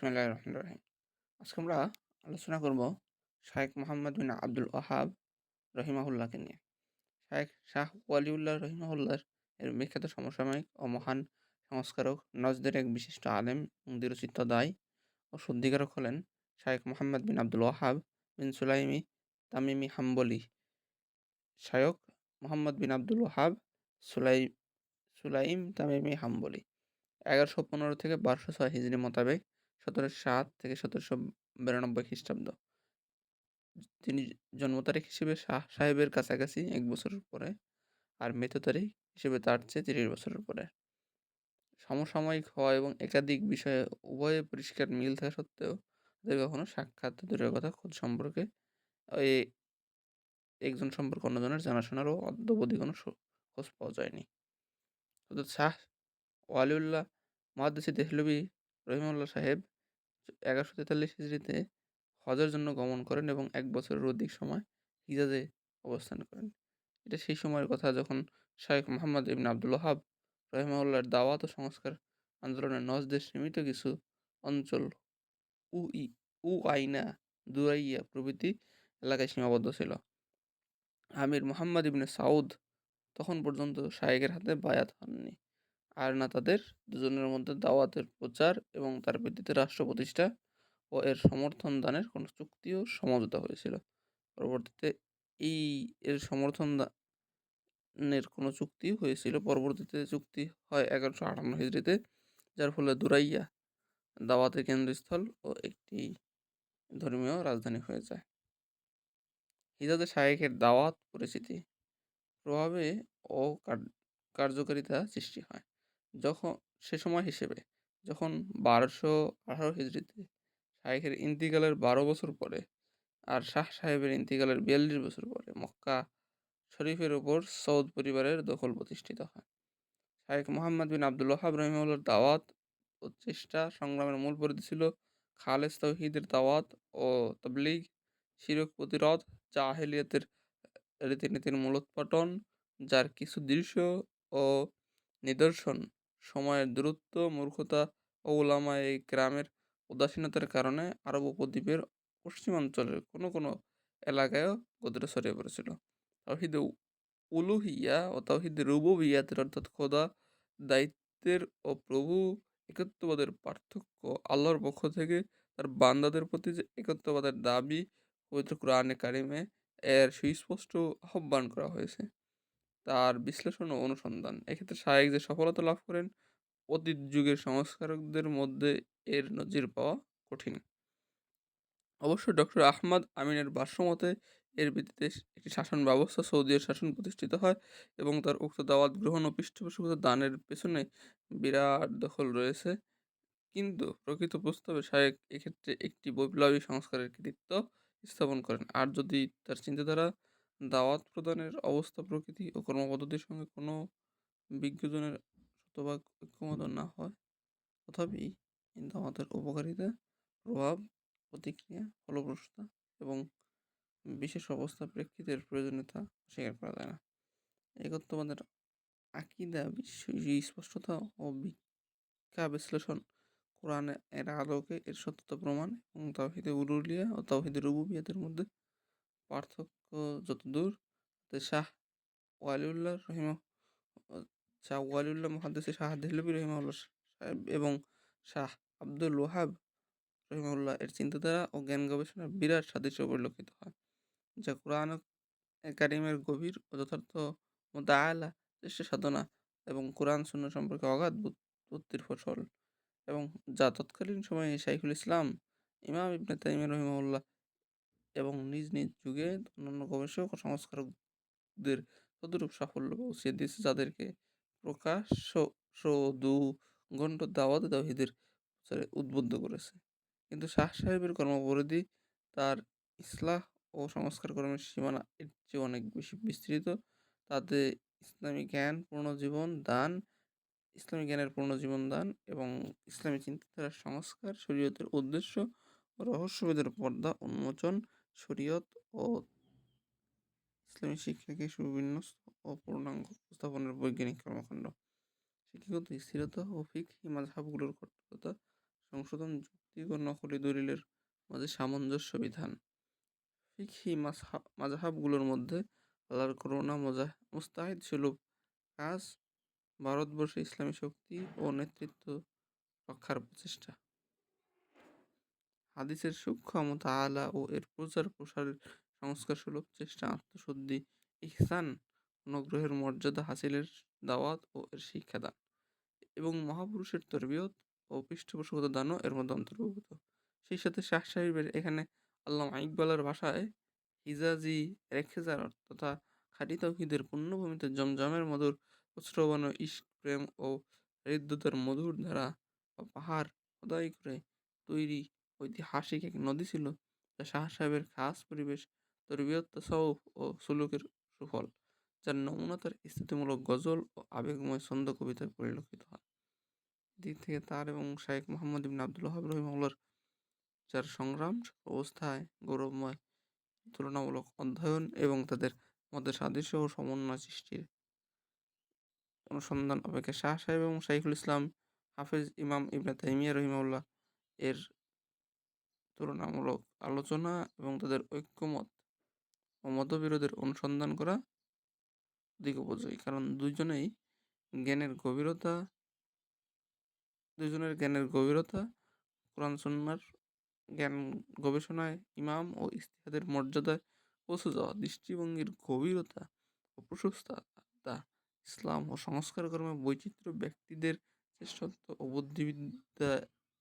বিসমিল্লাহির রহমানির রহিম। আজকে আমরা আলোচনা করব শাইখ মুহাম্মদ বিন আব্দুল ওয়াহাব রহিমাহুল্লাহকে নিয়ে। শাহ ওয়ালিউল্লাহ রহিমাহুল্লাহর এর বিখ্যাত সমসাময়িক ও মহান সংস্কারক, নজদের এক বিশিষ্ট আলেম, দৃঢ়চিত্ত দায় ও শুদ্ধিকারক হলেন শাইখ মুহাম্মদ বিন আব্দুল ওয়াহাব বিন সুলাইমি তামিমি হাম্বলি। শায়খ মুহাম্মদ বিন আব্দুল ওয়াহাব সুলাই সুলাইম তামিমি হাম্বলি 1115 থেকে 1206 হিজরি মোতাবেক 1707 থেকে 1792 খ্রিস্টাব্দ। তিনি জন্ম তারিখ হিসেবে শাহ সাহেবের কাছাকাছি 1 বছরের পরে, আর মৃত্যু তারিখ হিসেবে তার চেয়ে 30 বছরের পরে। সমসাময়িক হওয়া এবং একাধিক বিষয়ে উভয়ে পরিষ্কার মিল থাকা সত্ত্বেও তাদের কখনো সাক্ষাৎ দূরের কথা খোঁজ সম্পর্কে এই একজন সম্পর্কে অন্যজনের জানাশোনার ও অদ্যাবধি কোনো খোঁজ পাওয়া যায়নি। অর্থাৎ শাহ ওয়ালিউল্লাহ মুহাদ্দিস দেহলভী রহিমাহুল্লাহ সাহেব 1143 হিজরিতে হজের জন্য গমন করেন এবং 1 বছরের অধিক সময় হিজাজে অবস্থান করেন। এটা সেই সময়ের কথা যখন শাইখ মুহাম্মদ ইবনে আব্দুল ওয়াহাব রহিমাহুল্লাহর দাওয়াত ও সংস্কার আন্দোলনে নজদের সীমিত কিছু অঞ্চল উই উআইনা, দুরাইয়া প্রভৃতি এলাকায় সীমাবদ্ধ ছিল। আমির মুহাম্মদ ইবনে সাউদ তখন পর্যন্ত শাইখের হাতে বায়াত হননি। আর না তাদের দুজনের মধ্যে দাওয়াতের প্রচার এবং তার ভিত্তিতে রাষ্ট্র প্রতিষ্ঠা ও এর সমর্থন দানের কোনো চুক্তি ও সমঝোতা হয়েছিল। পরবর্তীতে এই এর সমর্থন দানের কোনো চুক্তি হয়েছিল। পরবর্তীতে চুক্তি হয় 1158 হিজরিতে, যার ফলে দুরাইয়া দাওয়াতের কেন্দ্রস্থল ও একটি ধর্মীয় রাজধানী হয়ে যায়। হিজাজে শায়েখের দাওয়াত পরিচিতি, প্রভাবে ও কার্যকারিতা সৃষ্টি হয়। যখন সে সময় হিসেবে যখন 1218 হিজরিতে শায়েখের ইন্তিকালের 12 বছর পরে আর শাহ সাহেবের ইন্তিকালের 42 বছর পরে মক্কা শরীফের ওপর সৌদ পরিবারের দখল প্রতিষ্ঠিত হয়। শাইখ মুহাম্মদ বিন আব্দুল ওয়াহাব রহিমাহুল্লাহর দাওয়াত ও চেষ্টা সংগ্রামের মূল পরিধি ছিল খালেস তাওহীদের দাওয়াত ও তাবলীগ, শিরক প্রতিরোধ, জাহেলিয়াতের রীতিনীতির মূলোৎপাটন, যার কিছু দৃশ্য ও নিদর্শন সময়ের দূরত্ব, মূর্খতা ও উলামায়ে কেরামের উদাসীনতার কারণে আরব উপদ্বীপের পশ্চিমাঞ্চলের কোনো এলাকায়ও গদরে ছড়িয়ে পড়েছিল। তাওহীদে উলুহিয়া ও তাওহীদে রুবুবিয়্যাতের অর্থাৎ খোদা, দায়িত্বের ও প্রভু একত্ববাদের পার্থক্য, আল্লাহর পক্ষ থেকে তার বান্দাদের প্রতি যে একত্ববাদের দাবি পবিত্র কোরআনে কারিমে এর সুস্পষ্ট আহ্বান করা হয়েছে, তার বিশ্লেষণ ও অনুসন্ধান। এক্ষেত্রে শায়েখ যে সফলতা লাভ করেন, অতীত যুগের সংস্কারকদের মধ্যে এর নজির পাওয়া কঠিন। অবশ্য ডক্টর আহমদ আমিনের ভাষ্যমতে এর ভিত্তিতে একটি শাসন ব্যবস্থা সৌদির শাসন প্রতিষ্ঠিত হয় এবং তার উক্ত দাওয়াত গ্রহণ ও পৃষ্ঠপোষকতা দানের পেছনে বিরাট দখল রয়েছে। কিন্তু প্রকৃত প্রস্তাবে শায়েক এক্ষেত্রে একটি বৈপ্লবী সংস্কারের কৃতিত্ব স্থাপন করেন। আর যদি তার চিন্তাধারা, দাওয়াত প্রদানের অবস্থা, প্রকৃতি ও কর্মপদ্ধতির সঙ্গে কোনো বিজ্ঞজনের শতভাগ ঐক্যমত না হয়, তথাপি এই দাওয়াতের উপকারিতা, প্রভাব, প্রতিক্রিয়া, ফলপ্রসূতা এবং বিশেষ অবস্থা প্রেক্ষিতের প্রয়োজনীয়তা স্বীকার করা যায় না। একত্ববাদের আকীদা স্পষ্টতা ও ব্যাখ্যা বিশ্লেষণ, কোরআন এর আলোকে এর সত্যতা প্রমাণ এবং তাওহীদে উলুহিয়া ও তাওহীদে রুবুবিয়্যাতের মধ্যে পার্থক্য যতদূর, শাহ ওয়ালিউল্লাহ রহিমা শাহ ওয়ালিউল্লাহ মুহাদ্দিস শাহ দেহলভী রহিমাহুল্লাহ সাহেব এবং শাহ আব্দুল ওয়াহাব রহিমাহুল্লাহ এর চিন্তাধারা ও জ্ঞান গবেষণার বিরাট সাদৃশ্য পরিলক্ষিত হয়, যা কোরআন কারিমের গভীর ও যথার্থ মুতাআলা চেষ্টা সাধনা এবং কোরআন সুন্নাহ সম্পর্কে অগাধ বুদ্ধির ফসল, এবং যা তৎকালীন সময়ে শাইখুল ইসলাম ইমাম ইবনে তাইমিয়া রহিমাহুল্লাহ এবং নিজ নিজ যুগে অন্যান্য গবেষক ও সংস্কারকদের তদরূপ সাফল্য পৌঁছে দিয়েছে, যাদেরকে প্রকাশ্য দু ঘণ্টার দাওয়াত তাওহীদের প্রচারে উদ্বুদ্ধ করেছে। কিন্তু শাহ সাহেবের কর্মপরিধি, তার ইসলাহ ও সংস্কার কর্মের সীমানা এর চেয়ে অনেক বেশি বিস্তৃত। তাতে ইসলামী জ্ঞান পুনর্জীবন দান ইসলামী জ্ঞানের পুনর্জীবন দান এবং ইসলামী চিন্তাধারার সংস্কার, শরীয়তের উদ্দেশ্য ও রহস্যভেদের পর্দা উন্মোচন, শরীয়ত ও ইসলামী শিক্ষাকে সুবিন্যস্ত ও পূর্ণাঙ্গ উপস্থাপনের বৈজ্ঞানিক কর্মকাণ্ড, শিক্ষাগত স্থিরতা ও ফিকহি মাযহাবগুলোর কঠোরতা সংশোধন, যৌক্তিক ও নকলি দলিলের মাঝে সামঞ্জস্য বিধান। ফিকহি মাযহাবগুলোর মধ্যে আল্লাহর করুণা মুস্তাহিদ সুলুক কাজ, ভারতবর্ষে ইসলামী শক্তি ও নেতৃত্ব রক্ষার প্রচেষ্টা। হাদিসের সূক্ষ্ম মুতাআলা ও এর প্রচার প্রসারের সংস্কারসুলভ চেষ্টা, আত্মশুদ্ধি, ইহসান, অনুগ্রহের মর্যাদা হাসিলের দাওয়াত ও এর শিক্ষাদান এবং মহাপুরুষের তরবিয়ত ও পৃষ্ঠপোষকতা দানও এর মধ্যে অন্তর্ভুক্ত। সেই সাথে শাহ সাহেবের এখানে আল্লামা ইকবালের ভাষায় হিজাজি রেখেজার তথা খাঁটি তাওহীদের পুণ্যভূমিতে জমজমের মধুর প্রস্রবণ ইশক প্রেম ও হৃদ্যতার মধুর ধারা বা পাহাড় খোদাই করে তৈরি ঐতিহাসিক এক নদী ছিল, যা শাহ সাহেবের খাস পরিবেশ, তরবিয়ত, তাসাউফ ও সুলুকের সুফল, যার নমুনা তার স্থিতিমূলক গজল ও আবেগময় ছন্দ কবিতায় পরিলক্ষিত হয়। দিক থেকে তার এবং শাইখ মোহাম্মদ ইবনে আব্দুল ওহাব রহিমাহুল্লাহর যার সংগ্রাম অবস্থায় গৌরবময় তুলনামূলক অধ্যয়ন এবং তাদের মধ্যে সাদৃশ্য ও সমন্বয় সৃষ্টির অনুসন্ধান অপেক্ষা শাহ সাহেব এবং শাইখুল ইসলাম হাফেজ ইমাম ইবনে তাইমিয়া রহিমাহুল্লাহ এর তুলনামূলক আলোচনা এবং তাদের ঐক্যমত ও মতবিরোধের অনুসন্ধান করা অধিক উপযোগী, কারণ দুজনের জ্ঞানের গভীরতা কোরআন সুন্নাহর জ্ঞান গবেষণায় ইমাম ও ইজতিহাদের মর্যাদায় পৌঁছে যাওয়া, দৃষ্টিভঙ্গির গভীরতা ও প্রশস্ততা, ইসলাম ও সংস্কার কর্মে বৈচিত্র্য, ব্যক্তিদের শ্রেষ্ঠত্ব ও বুদ্ধিবিদ্যা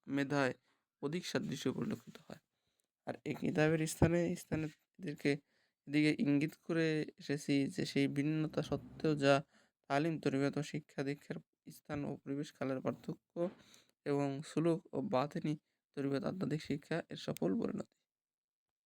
মেধায় অধিক সাদৃশ্য পরিলক্ষিত হয়। আর এই কিতাবের স্থানে স্থানে এদিকে ইঙ্গিত করে এসেছি যে সেই ভিন্নতা সত্ত্বেও যা তালিম, তরবিয়ত ও শিক্ষা দীক্ষার স্থান ও পরিবেশ কালের পার্থক্য এবং সুলুক ও বাতেনি তরবিয়ত আধ্যাত্মিক শিক্ষা এর সফল পরিণতি।